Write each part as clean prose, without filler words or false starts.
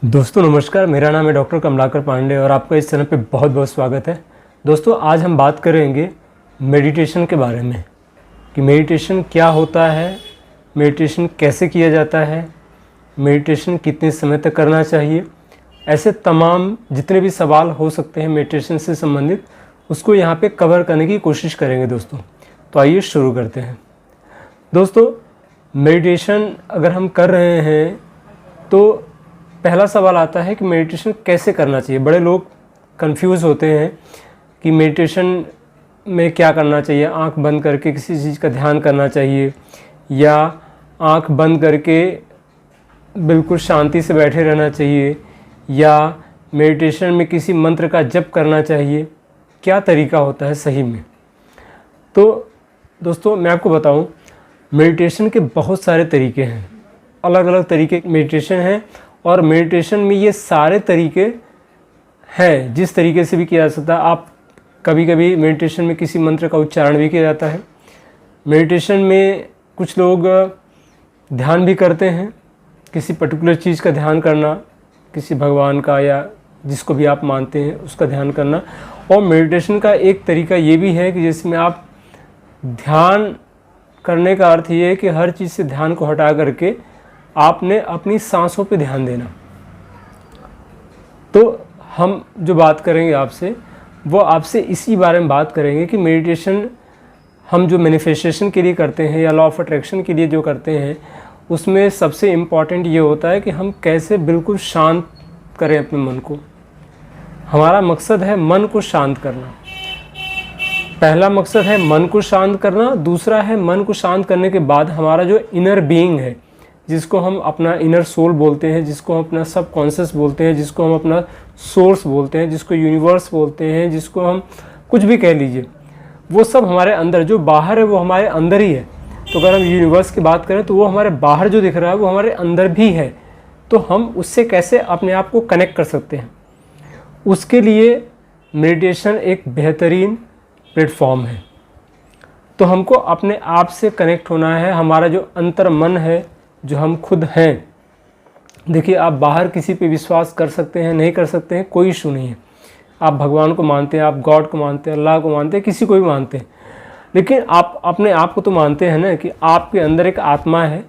दोस्तों नमस्कार, मेरा नाम है डॉक्टर कमलाकर पांडे और आपका इस चैनल पे बहुत बहुत स्वागत है। दोस्तों आज हम बात करेंगे मेडिटेशन के बारे में कि मेडिटेशन क्या होता है, मेडिटेशन कैसे किया जाता है, मेडिटेशन कितने समय तक करना चाहिए। ऐसे तमाम जितने भी सवाल हो सकते हैं मेडिटेशन से संबंधित, उसको यहाँ पे कवर करने की कोशिश करेंगे दोस्तों। तो आइए शुरू करते हैं। दोस्तों मेडिटेशन अगर हम कर रहे हैं तो पहला सवाल आता है कि मेडिटेशन कैसे करना चाहिए। बड़े लोग कंफ्यूज होते हैं कि मेडिटेशन में क्या करना चाहिए। आंख बंद करके किसी चीज़ का ध्यान करना चाहिए या आंख बंद करके बिल्कुल शांति से बैठे रहना चाहिए या मेडिटेशन में किसी मंत्र का जप करना चाहिए। क्या तरीका होता है सही में? तो दोस्तों मैं आपको बताऊं, मेडिटेशन के बहुत सारे तरीके हैं, अलग अलग तरीके मेडिटेशन हैं और मेडिटेशन में ये सारे तरीके हैं जिस तरीके से भी किया जा सकता है। आप कभी कभी मेडिटेशन में किसी मंत्र का उच्चारण भी किया जाता है। मेडिटेशन में कुछ लोग ध्यान भी करते हैं, किसी पर्टिकुलर चीज़ का ध्यान करना, किसी भगवान का या जिसको भी आप मानते हैं उसका ध्यान करना। और मेडिटेशन का एक तरीका ये भी है कि जिसमें आप ध्यान करने का अर्थ ये है कि हर चीज़ से ध्यान को हटा करके आपने अपनी सांसों पे ध्यान देना। तो हम जो बात करेंगे आपसे वो आपसे इसी बारे में बात करेंगे कि मेडिटेशन हम जो मैनिफेस्टेशन के लिए करते हैं या लॉ ऑफ अट्रैक्शन के लिए जो करते हैं उसमें सबसे इम्पॉर्टेंट ये होता है कि हम कैसे बिल्कुल शांत करें अपने मन को। हमारा मकसद है मन को शांत करना। पहला मकसद है मन को शांत करना, दूसरा है मन को शांत करने के बाद हमारा जो इनर बीइंग है, जिसको हम अपना इनर सोल बोलते हैं, जिसको हम अपना सब कॉन्शियस बोलते हैं, जिसको हम अपना सोर्स बोलते हैं, जिसको यूनिवर्स बोलते हैं, जिसको हम कुछ भी कह लीजिए, वो सब हमारे अंदर, जो बाहर है वो हमारे अंदर ही है। तो अगर हम यूनिवर्स की बात करें तो वो हमारे बाहर जो दिख रहा है वो हमारे अंदर भी है। तो हम उससे कैसे अपने आप को कनेक्ट कर सकते हैं, उसके लिए मेडिटेशन एक बेहतरीन प्लेटफॉर्म है। तो हमको अपने आप से कनेक्ट होना है, हमारा जो अंतर मन है, जो हम खुद हैं। देखिए आप बाहर किसी पे विश्वास कर सकते हैं, नहीं कर सकते हैं, कोई इशू नहीं है। आप भगवान को मानते हैं, आप गॉड को मानते हैं, अल्लाह को मानते हैं, किसी को भी मानते हैं, लेकिन आप अपने आप को तो मानते हैं ना कि आपके अंदर एक आत्मा है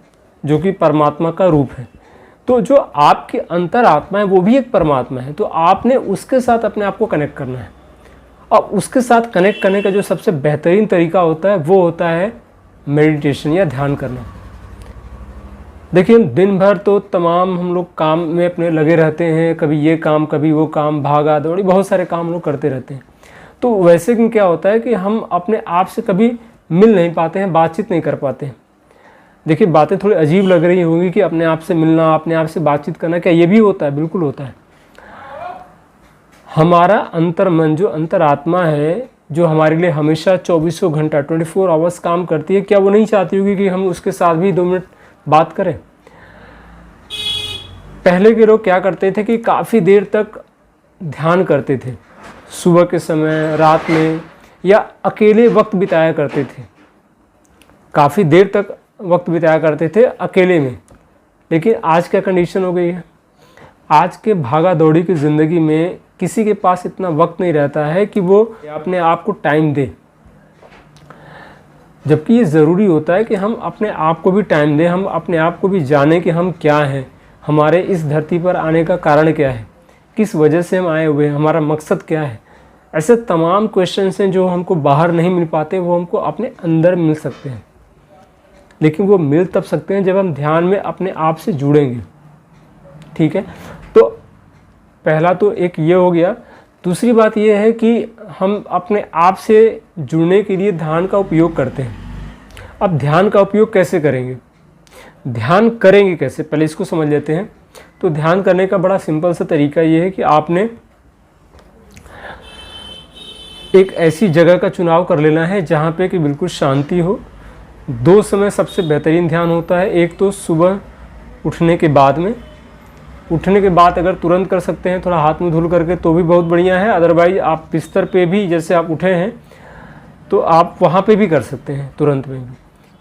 जो कि परमात्मा का रूप है। तो जो आपके अंतर आत्मा है वो भी एक परमात्मा है। तो आपने उसके साथ अपने आप को कनेक्ट करना है। और उसके साथ कनेक्ट करने का जो सबसे बेहतरीन तरीका होता है वो होता है मेडिटेशन या ध्यान करना। देखिए दिन भर तो तमाम हम लोग काम में अपने लगे रहते हैं, कभी ये काम कभी वो काम, भागा दौड़ी, बहुत सारे काम हम लोग करते रहते हैं। तो वैसे कि क्या होता है कि हम अपने आप से कभी मिल नहीं पाते हैं, बातचीत नहीं कर पाते हैं। देखिए बातें थोड़ी अजीब लग रही होंगी कि अपने आप से मिलना, अपने आप से बातचीत करना, क्या ये भी होता है? बिल्कुल होता है। हमारा अंतर मन, जो अंतर आत्मा है, जो हमारे लिए हमेशा 24 घंटा 24 आवर्स काम करती है, क्या वो नहीं चाहती होगी कि हम उसके साथ भी 2 मिनट बात करें? पहले के लोग क्या करते थे कि काफ़ी देर तक ध्यान करते थे, सुबह के समय, रात में, या अकेले वक्त बिताया करते थे। काफ़ी देर तक वक्त बिताया करते थे अकेले में। लेकिन आज क्या कंडीशन हो गई है? आज के भागा दौड़ी की ज़िंदगी में किसी के पास इतना वक्त नहीं रहता है कि वो अपने आप को टाइम दे। जबकि ये ज़रूरी होता है कि हम अपने आप को भी टाइम दें, हम अपने आप को भी जानें कि हम क्या हैं, हमारे इस धरती पर आने का कारण क्या है, किस वजह से हम आए हुए हैं, हमारा मकसद क्या है। ऐसे तमाम क्वेश्चंस हैं जो हमको बाहर नहीं मिल पाते, वो हमको अपने अंदर मिल सकते हैं। लेकिन वो मिल तब सकते हैं जब हम ध्यान में अपने आप से जुड़ेंगे। ठीक है, तो पहला तो एक ये हो गया। दूसरी बात ये है कि हम अपने आप से जुड़ने के लिए ध्यान का उपयोग करते हैं। अब ध्यान का उपयोग कैसे करेंगे, ध्यान करेंगे कैसे, पहले इसको समझ लेते हैं। तो ध्यान करने का बड़ा सिंपल सा तरीका ये है कि आपने एक ऐसी जगह का चुनाव कर लेना है जहाँ पे कि बिल्कुल शांति हो। 2 समय सबसे बेहतरीन ध्यान होता है। एक तो सुबह उठने के बाद में, उठने के बाद अगर तुरंत कर सकते हैं थोड़ा हाथ मुंह धुल करके तो भी बहुत बढ़िया है। अदरवाइज आप बिस्तर पे भी, जैसे आप उठे हैं तो आप वहाँ पे भी कर सकते हैं तुरंत में भी,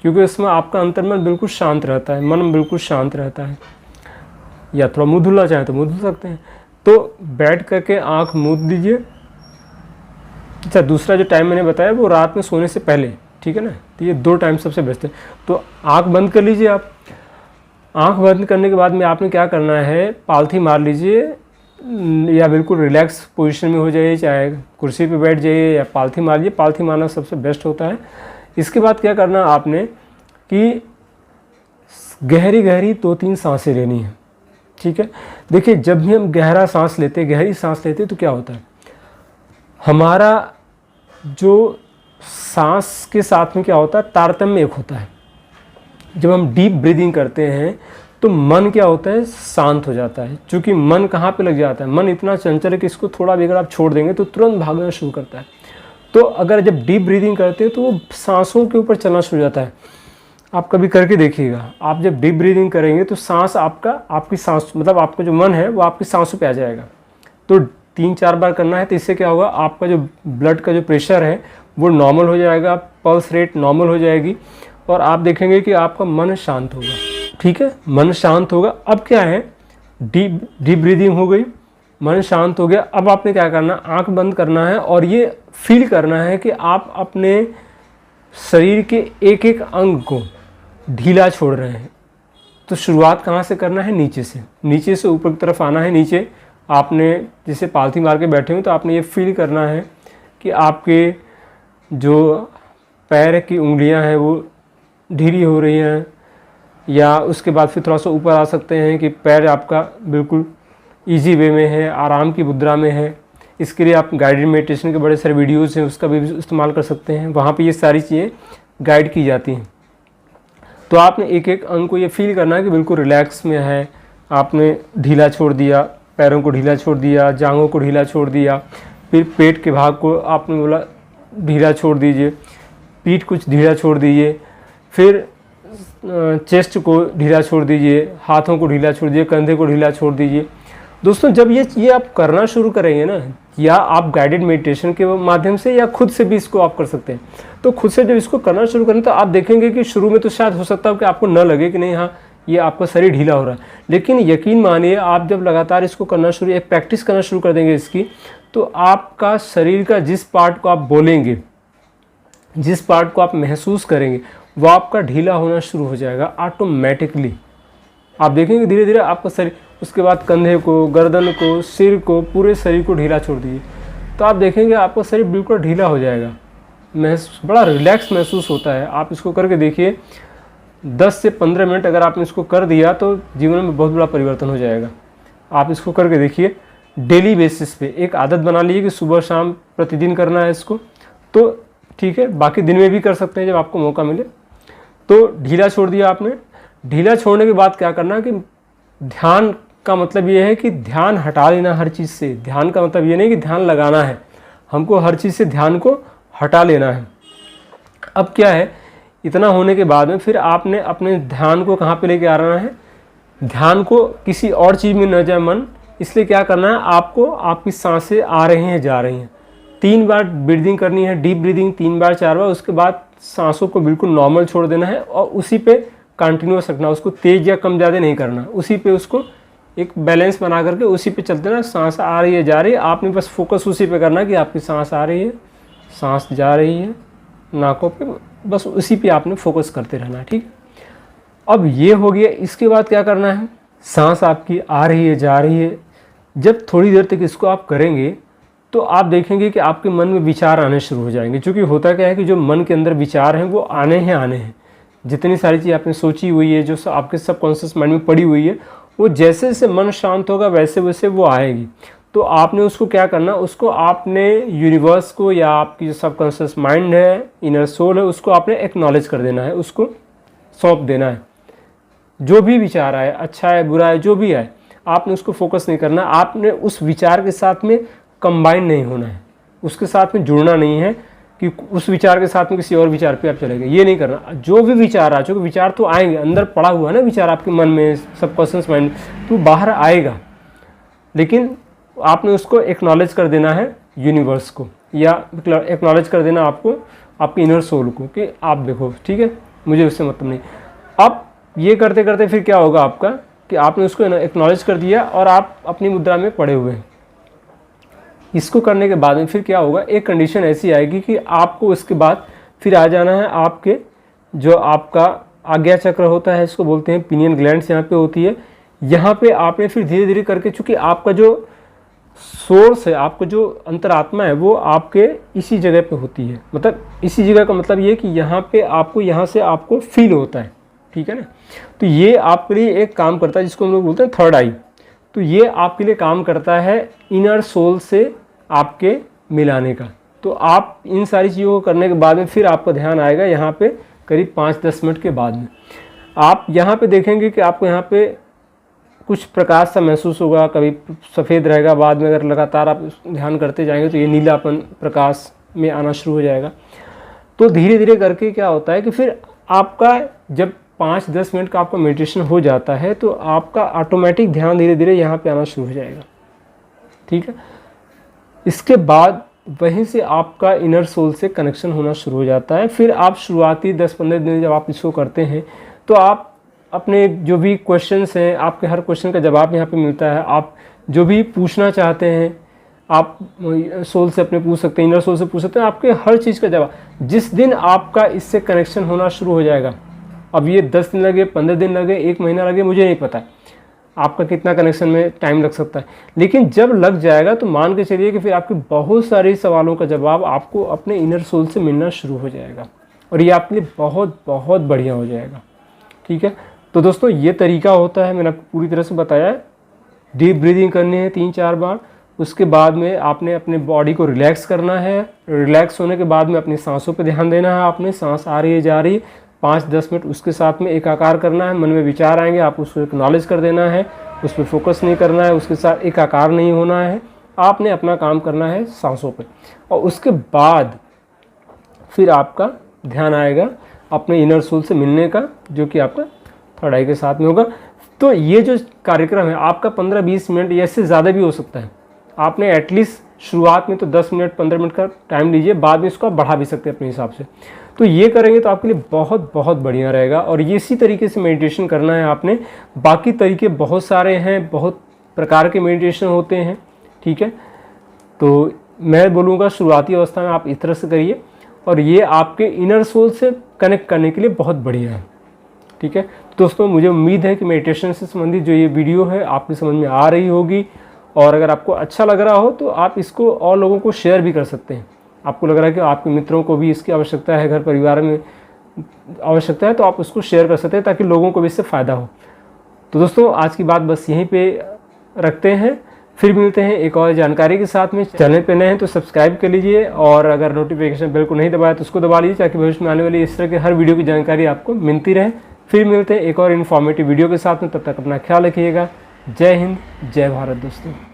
क्योंकि उसमें आपका अंतर्मन बिल्कुल शांत रहता है, मन बिल्कुल शांत रहता है। या थोड़ा मुँह धुलना चाहें तो मुँह धुल सकते हैं। तो बैठ करके आँख मूंद दीजिए। अच्छा, दूसरा जो टाइम मैंने बताया वो रात में सोने से पहले, ठीक है ना। तो ये 2 टाइम सबसे बेस्ट है। तो आँख बंद कर लीजिए आप। आँख बंद करने के बाद में आपने क्या करना है, पालथी मार लीजिए या बिल्कुल रिलैक्स पोजीशन में हो जाइए, चाहे कुर्सी पे बैठ जाइए या पालथी मार लीजिए। पालथी मारना सबसे बेस्ट होता है। इसके बाद क्या करना आपने कि गहरी गहरी 2-3 सांसें लेनी है, ठीक है। देखिए, जब भी हम गहरा सांस लेते, गहरी सांस लेते तो क्या होता है, हमारा जो सांस के साथ में क्या होता है, तारतम्य एक होता है। जब हम डीप ब्रीदिंग करते हैं तो मन क्या होता है, शांत हो जाता है। क्योंकि मन कहाँ पे लग जाता है, मन इतना चंचल है कि इसको थोड़ा भी अगर आप छोड़ देंगे तो तुरंत भागना शुरू करता है। तो अगर जब डीप ब्रीदिंग करते हैं तो वो सांसों के ऊपर चलना शुरू हो जाता है। आप कभी करके देखिएगा, आप जब डीप ब्रीदिंग करेंगे तो सांस आपकी सांस मतलब आपका जो मन है वो आपकी सांसों पे आ जाएगा। तो 3-4 बार करना है। तो इससे क्या होगा, आपका जो ब्लड का जो प्रेशर है वो नॉर्मल हो जाएगा, पल्स रेट नॉर्मल हो जाएगी और आप देखेंगे कि आपका मन शांत होगा, ठीक है। मन शांत होगा। अब क्या है, डीप ब्रीदिंग हो गई, मन शांत हो गया। अब आपने क्या करना, आंख बंद करना है और ये फील करना है कि आप अपने शरीर के एक एक अंग को ढीला छोड़ रहे हैं। तो शुरुआत कहाँ से करना है, नीचे से ऊपर की तरफ आना है। नीचे आपने जैसे पालथी मार के बैठे हो तो आपने ये फील करना है कि आपके जो पैर की उंगलियां हैं वो ढीली हो रही हैं, या उसके बाद फिर थोड़ा सा ऊपर आ सकते हैं कि पैर आपका बिल्कुल इजी वे में है, आराम की मुद्रा में है। इसके लिए आप गाइडेड मेडिटेशन के बड़े सारे वीडियोज़ हैं, उसका भी इस्तेमाल कर सकते हैं। वहाँ पे ये सारी चीज़ें गाइड की जाती हैं। तो आपने एक एक अंग को ये फील करना है कि बिल्कुल रिलैक्स में है। आपने ढीला छोड़ दिया, पैरों को ढीला छोड़ दिया, जांघों को ढीला छोड़ दिया। फिर पेट के भाग को आपने बोला ढीला छोड़ दीजिए, पीठ कुछ ढीला छोड़ दीजिए, फिर चेस्ट को ढीला छोड़ दीजिए, हाथों को ढीला छोड़ दीजिए, कंधे को ढीला छोड़ दीजिए। दोस्तों, जब ये आप करना शुरू करेंगे ना, या आप गाइडेड मेडिटेशन के माध्यम से या खुद से भी इसको आप कर सकते हैं। तो खुद से जब इसको करना शुरू करें तो आप देखेंगे कि शुरू में तो शायद हो सकता है कि आपको न लगे कि नहीं, हाँ ये आपका शरीर ढीला हो रहा है। लेकिन यकीन मानिए, आप जब लगातार इसको करना एक प्रैक्टिस करना शुरू कर देंगे इसकी, तो आपका शरीर का जिस पार्ट को आप बोलेंगे, जिस पार्ट को आप महसूस करेंगे, वो आपका ढीला होना शुरू हो जाएगा ऑटोमेटिकली। आप देखेंगे धीरे धीरे आपका शरीर, उसके बाद कंधे को, गर्दन को, सिर को, पूरे शरीर को ढीला छोड़ दीजिए, तो आप देखेंगे आपका शरीर बिल्कुल ढीला हो जाएगा। बड़ा रिलैक्स महसूस होता है। आप इसको करके देखिए, 10 से 15 मिनट अगर आपने इसको कर दिया तो जीवन में बहुत बड़ा परिवर्तन हो जाएगा। आप इसको करके देखिए, डेली बेसिस पे एक आदत बना लीजिए कि सुबह शाम प्रतिदिन करना है इसको। तो ठीक है, बाकी दिन में भी कर सकते हैं जब आपको मौका मिले। तो ढीला छोड़ दिया आपने। ढीला छोड़ने के बाद क्या करना है कि ध्यान का मतलब ये है कि ध्यान हटा लेना हर चीज़ से। ध्यान का मतलब ये नहीं कि ध्यान लगाना है, हमको हर चीज़ से ध्यान को हटा लेना है। अब क्या है, इतना होने के बाद में फिर आपने अपने ध्यान को कहाँ पे लेके आना है, ध्यान को किसी और चीज़ में न जाए मन। इसलिए क्या करना है, आपको आपकी सांसें आ रही हैं जा रही हैं, 3 बार ब्रीदिंग करनी है, डीप ब्रीदिंग 3 बार 4 बार। उसके बाद सांसों को बिल्कुल नॉर्मल छोड़ देना है और उसी पे कंटिन्यूस रखना, उसको तेज या कम ज़्यादा नहीं करना, उसी पे उसको एक बैलेंस बना करके उसी पे चलते ना। सांस आ रही है जा रही है, आपने बस फोकस उसी पे करना कि आपकी सांस आ रही है, सांस जा रही है नाकों पे, बस उसी पे आपने फोकस करते रहना है, ठीक। अब ये हो गया। इसके बाद क्या करना है, सांस आपकी आ रही है जा रही है, जब थोड़ी देर तक इसको आप करेंगे तो आप देखेंगे कि आपके मन में विचार आने शुरू हो जाएंगे। क्योंकि होता क्या है कि जो मन के अंदर विचार हैं वो आने हैं। जितनी सारी चीज़ आपने सोची हुई है, जो आपके सबकॉन्शियस माइंड में पड़ी हुई है, वो जैसे जैसे मन शांत होगा वैसे वैसे वो आएगी। तो आपने उसको क्या करना, उसको आपने यूनिवर्स को या आपकी जो सबकॉन्शियस माइंड है, इनर सोल है, उसको आपने एक्नॉलेज कर देना है, उसको सौंप देना है। जो भी विचार आए, अच्छा है बुरा है, जो भी आए, आपने उसको फोकस नहीं करना। आपने उस विचार के साथ में कंबाइन नहीं होना है, उसके साथ में जुड़ना नहीं है कि उस विचार के साथ में किसी और विचार पे आप चले गए, ये नहीं करना। जो भी विचार आ चुके, विचार तो आएंगे, अंदर पड़ा हुआ है ना विचार आपके मन में, सबकॉन्शियस माइंड में, तो बाहर आएगा। लेकिन आपने उसको एक्नॉलेज कर देना है यूनिवर्स को, या एक्नॉलेज कर देना आपको आपके इनर सोल को कि आप देखो ठीक है, मुझे उससे मतलब नहीं। अब ये करते करते फिर क्या होगा, आपका कि आपने उसको एक्नॉलेज कर दिया और आप अपनी मुद्रा में पड़े हुए हैं। इसको करने के बाद में फिर क्या होगा, एक कंडीशन ऐसी आएगी कि आपको उसके बाद फिर आ जाना है आपके जो आपका आज्ञा चक्र होता है, इसको बोलते हैं पिनियन ग्लैंड्स यहाँ पे होती है। यहाँ पे आपने फिर धीरे धीरे करके, चूँकि आपका जो सोर्स है, आपका जो अंतरात्मा है वो आपके इसी जगह पे होती है। मतलब इसी जगह का मतलब ये कि यहाँ पे आपको, यहाँ से आपको फील होता है, ठीक है ना। तो ये आपके लिए एक काम करता है जिसको हम लोग बोलते हैं थर्ड आई। तो ये आपके लिए काम करता है इनर सोल से आपके मिलाने का। तो आप इन सारी चीज़ों को करने के बाद में फिर आपका ध्यान आएगा यहाँ पे करीब 5-10 मिनट के बाद में। आप यहाँ पे देखेंगे कि आपको यहाँ पे कुछ प्रकाश सा महसूस होगा, कभी सफ़ेद रहेगा, बाद में अगर लगातार आप ध्यान करते जाएंगे तो ये नीलापन प्रकाश में आना शुरू हो जाएगा। तो धीरे धीरे करके क्या होता है कि फिर आपका जब 5-10 मिनट का आपका मेडिटेशन हो जाता है तो आपका ऑटोमेटिक ध्यान धीरे धीरे यहाँ पे आना शुरू हो जाएगा, ठीक है। इसके बाद वहीं से आपका इनर सोल से कनेक्शन होना शुरू हो जाता है। फिर आप शुरुआती 10-15 दिन जब आप इसको करते हैं तो आप अपने जो भी क्वेश्चंस हैं, आपके हर क्वेश्चन का जवाब यहाँ पे मिलता है। आप जो भी पूछना चाहते हैं आप सोल से अपने पूछ सकते हैं, इनर सोल से पूछ सकते हैं, आपके हर चीज़ का जवाब। जिस दिन आपका इससे कनेक्शन होना शुरू हो जाएगा, अब ये 10 दिन लगे, 15 दिन लगे, 1 महीना लगे, मुझे नहीं पता आपका कितना कनेक्शन में टाइम लग सकता है, लेकिन जब लग जाएगा तो मान के चलिए कि फिर आपके बहुत सारे सवालों का जवाब आपको अपने इनर सोल से मिलना शुरू हो जाएगा और ये आपके लिए बहुत बहुत बढ़िया हो जाएगा, ठीक है। तो दोस्तों ये तरीका होता है, मैंने आपको पूरी तरह से बताया है। डीप ब्रीदिंग करनी है 3-4 बार, उसके बाद में आपने अपने बॉडी को रिलैक्स करना है। रिलैक्स होने के बाद में अपनी सांसों पे ध्यान देना है। आपने सांस आ रही है, जा रही है, 5-10 मिनट उसके साथ में एकाकार करना है। मन में विचार आएंगे, आप उसको एक्नॉलेज कर देना है, उस पर फोकस नहीं करना है, उसके साथ एकाकार नहीं होना है। आपने अपना काम करना है सांसों पे और उसके बाद फिर आपका ध्यान आएगा अपने इनर सोल से मिलने का, जो कि आपका थर्ड आई के साथ में होगा। तो ये जो कार्यक्रम है आपका 15-20 मिनट या इससे ज़्यादा भी हो सकता है। आपने एटलीस्ट शुरुआत में तो 10 मिनट 15 मिनट का टाइम लीजिए, बाद में इसको आप बढ़ा भी सकते हैं अपने हिसाब से। तो ये करेंगे तो आपके लिए बहुत बहुत बढ़िया रहेगा और ये इसी तरीके से मेडिटेशन करना है आपने। बाकी तरीके बहुत सारे हैं, बहुत प्रकार के मेडिटेशन होते हैं, ठीक है। तो मैं बोलूँगा शुरुआती अवस्था में आप इस तरह से करिए और ये आपके इनर सोल से कनेक्ट करने के लिए बहुत बढ़िया है, ठीक है। तो दोस्तों मुझे उम्मीद है कि मेडिटेशन से संबंधित जो ये वीडियो है आपकी समझ में आ रही होगी और अगर आपको अच्छा लग रहा हो तो आप इसको और लोगों को शेयर भी कर सकते हैं। आपको लग रहा है कि आपके मित्रों को भी इसकी आवश्यकता है, घर परिवार में आवश्यकता है, तो आप उसको शेयर कर सकते हैं ताकि लोगों को भी इससे फ़ायदा हो। तो दोस्तों आज की बात बस यहीं पे रखते हैं, फिर मिलते हैं एक और जानकारी के साथ में। चैनल पे नए हैं तो सब्सक्राइब कर लीजिए और अगर नोटिफिकेशन बेल को नहीं दबाया तो उसको दबा लीजिए ताकि भविष्य में आने वाली इस तरह के हर वीडियो की जानकारी आपको मिलती रहे। फिर मिलते हैं एक और इन्फॉर्मेटिव वीडियो के साथ में, तब तक अपना ख्याल रखिएगा। जय हिंद, जय भारत दोस्तों।